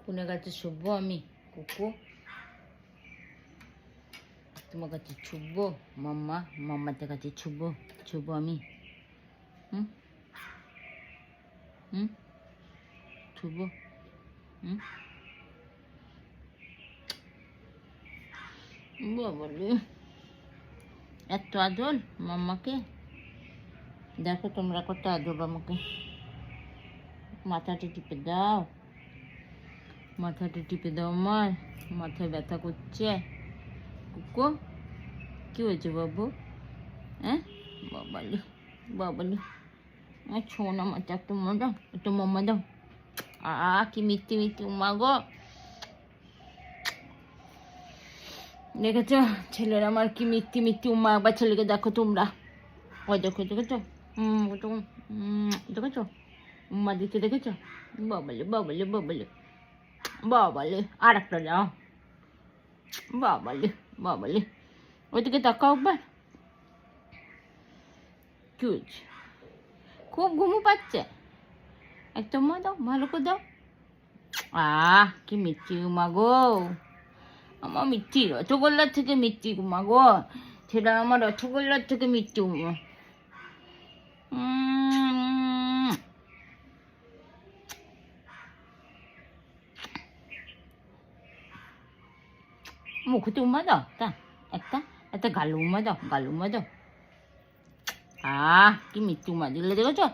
কোনে গাছে ছুববো আমি কুকু? তোমার কাছে ছুববো? মাম্মাদের কাছে ছুববো আমি? হুম হুম ছুববো? হুম বাবারে, এত আদর মাম্মাকে। দেখো তোমরা কত আদর আমাকে। মাথাটা টিপে দাও, মাথাটা টিপে দাও। আমার মাথায় ব্যথা করছে। কুকু কি হয়েছে বাবু? হ্যাঁ বাবালি বাবালি, ছো না মাথা, একটু মা দাও, একটু মাম্মা দাও। কি মিথ্যে মিথ্যে উমা গো। দেখেছ ছেলের আমার কি মিথ্যে মিথ্যে উমা। একবার ছেলেকে দেখো তোমরা, ওই দেখো দেখেছো, দেখেছো উম্মা দিতে, দেখেছো? বাবালে বাবালে বাবালে বাবালে, আর একটা দাও। বাবালে বাবালে, ওইদিকে তাকাও একবার। কি হয়েছে? খুব ঘুমো পাচ্ছে। একটা মা দাও, ভালো করে দাও। কি মিষ্টি উমা গো। আমার মিষ্টি রসগোল্লার থেকে মিষ্টি উমা গো। সেটা আমার রসগোল্লার থেকে মিষ্টি উমা। মুখতে উমা দাও তা, একটা একটা গালু উমা দাও, গালু উমা দাও। কি মিষ্টি উমা দিলে, দেখেছো?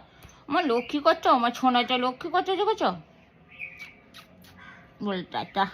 আমার লক্ষ্মী করছো, আমার ছোনাটা লক্ষ্মী করছো, দেখেছো? বল টাটা।